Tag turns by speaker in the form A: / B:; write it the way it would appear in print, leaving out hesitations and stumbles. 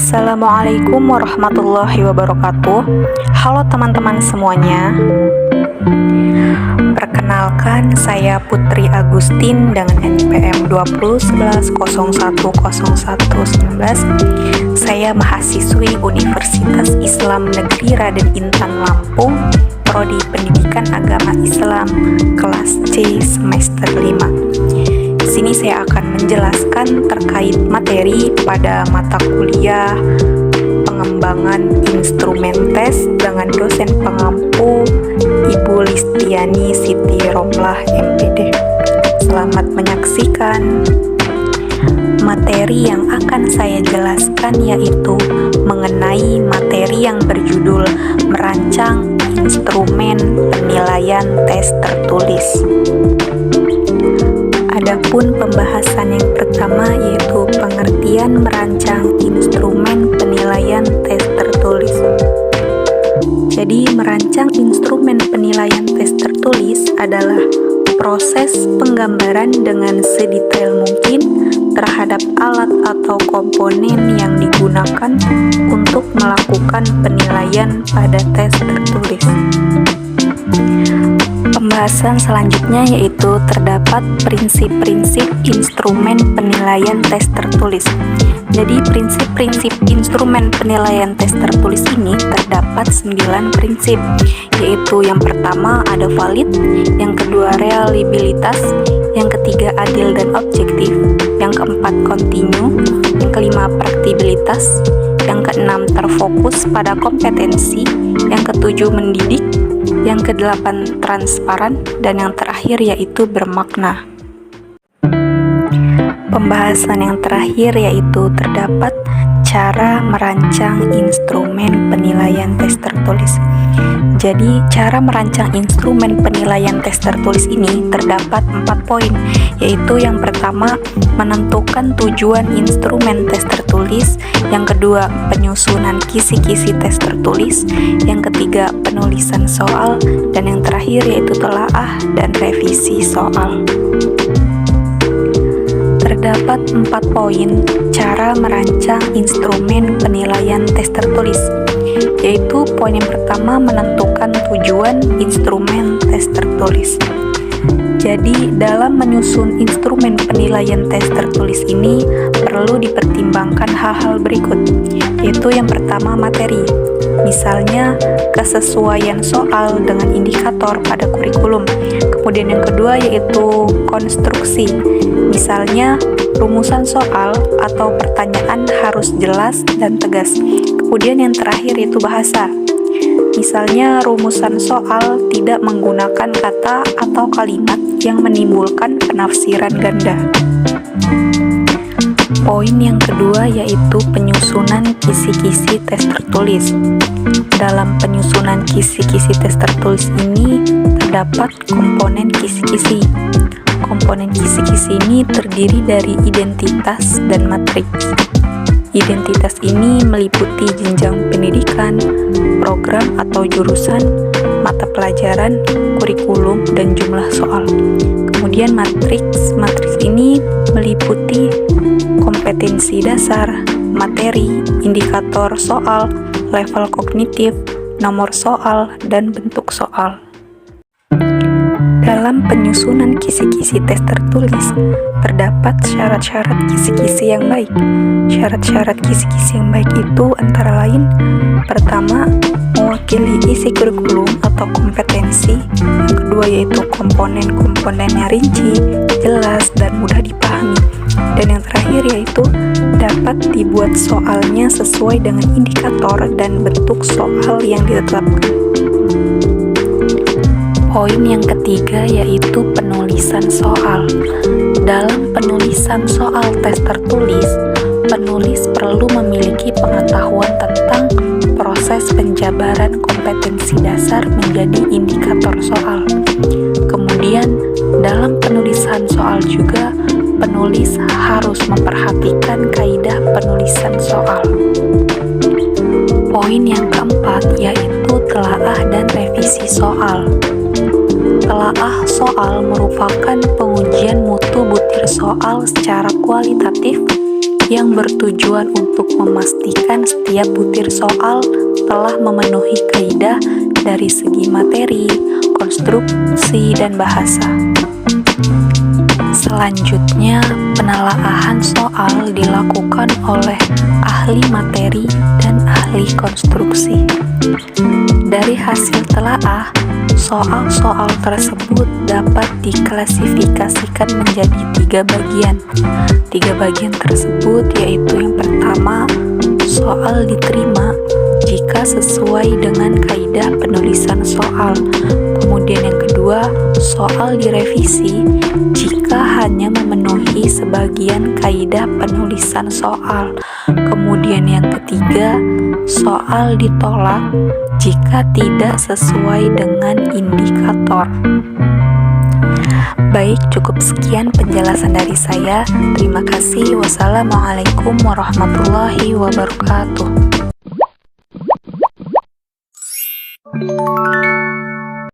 A: Assalamualaikum warahmatullahi wabarakatuh. Halo teman-teman semuanya. Perkenalkan, saya Putri Agustin dengan NPM 2011010119. Saya mahasiswi Universitas Islam Negeri Raden Intan Lampung, Prodi Pendidikan Agama Islam, kelas C semester 5. Di sini saya akan menjelaskan terkait materi pada mata kuliah pengembangan instrumen tes dengan dosen pengampu Ibu Listiani Siti Romlah MPD. Selamat menyaksikan. Materi yang akan saya jelaskan yaitu mengenai materi yang berjudul merancang instrumen penilaian tes tertulis. Adapun pembahasan yang pertama yaitu pengertian merancang instrumen penilaian tes tertulis. Jadi, merancang instrumen penilaian tes tertulis adalah proses penggambaran dengan sedetail mungkin terhadap alat atau komponen yang digunakan untuk melakukan penilaian pada tes tertulis. Pembahasan selanjutnya yaitu terdapat prinsip-prinsip instrumen penilaian tes tertulis. Jadi prinsip-prinsip instrumen penilaian tes tertulis ini terdapat 9 prinsip, yaitu yang pertama ada valid, yang kedua reliabilitas, yang ketiga adil dan objektif, yang keempat continue, yang kelima praktikabilitas, yang keenam terfokus pada kompetensi, yang ketujuh mendidik, yang kedelapan transparan, dan yang terakhir yaitu bermakna. Pembahasan yang terakhir yaitu terdapat cara merancang instrumen penilaian tes tertulis. Jadi, cara merancang instrumen penilaian tes tertulis ini terdapat 4 poin, yaitu yang pertama, menentukan tujuan instrumen tes tertulis, yang kedua, penyusunan kisi-kisi tes tertulis, yang ketiga, penulisan soal, dan yang terakhir yaitu telaah dan revisi soal. Terdapat 4 poin cara merancang instrumen penilaian tes tertulis, yaitu poin yang pertama menentukan tujuan instrumen tes tertulis. Jadi, dalam menyusun instrumen penilaian tes tertulis ini perlu dipertimbangkan hal-hal berikut, yaitu yang pertama materi, misalnya kesesuaian soal dengan indikator pada kurikulum. Kemudian yang kedua yaitu konstruksi, misalnya rumusan soal atau pertanyaan harus jelas dan tegas. Kemudian yang terakhir yaitu bahasa, misalnya rumusan soal tidak menggunakan kata atau kalimat yang menimbulkan penafsiran ganda. Poin yang kedua yaitu penyusunan kisi-kisi tes tertulis. Dalam penyusunan kisi-kisi tes tertulis ini terdapat komponen kisi-kisi. Komponen kisi-kisi ini terdiri dari identitas dan matriks. Identitas ini meliputi jenjang pendidikan, program atau jurusan, mata pelajaran, kurikulum, dan jumlah soal. Kemudian matriks ini meliputi kompetensi dasar, materi, indikator soal, level kognitif, nomor soal, dan bentuk soal. Dalam penyusunan kisi-kisi tes tertulis, terdapat syarat-syarat kisi-kisi yang baik. Syarat-syarat kisi-kisi yang baik itu antara lain, pertama, mewakili isi kurikulum atau kompetensi. Yang kedua yaitu komponen-komponennya rinci, jelas, dan mudah dipahami. Dan yang terakhir yaitu dapat dibuat soalnya sesuai dengan indikator dan bentuk soal yang ditetapkan. Poin yang ketiga yaitu penulisan soal. Dalam penulisan soal tes tertulis, penulis perlu memiliki pengetahuan tentang proses penjabaran kompetensi dasar menjadi indikator soal. Kemudian, dalam penulisan soal juga, penulis harus memperhatikan kaidah penulisan soal. Poin yang keempat yaitu telaah dan revisi soal. Telaah soal merupakan pengujian mutu butir soal secara kualitatif yang bertujuan untuk memastikan setiap butir soal telah memenuhi kaidah dari segi materi, konstruksi, dan bahasa. Selanjutnya, penelaahan soal dilakukan oleh ahli materi dan ahli konstruksi. Dari hasil telaah, soal-soal tersebut dapat diklasifikasikan menjadi 3 bagian. 3 bagian tersebut yaitu yang pertama, soal diterima jika sesuai dengan kaidah penulisan soal. Kemudian yang kedua, soal direvisi jika hanya memenuhi sebagian kaidah penulisan soal. Kemudian yang ketiga, soal ditolak jika tidak sesuai dengan indikator. Baik, cukup sekian penjelasan dari saya. Terima kasih. Wassalamualaikum warahmatullahi wabarakatuh.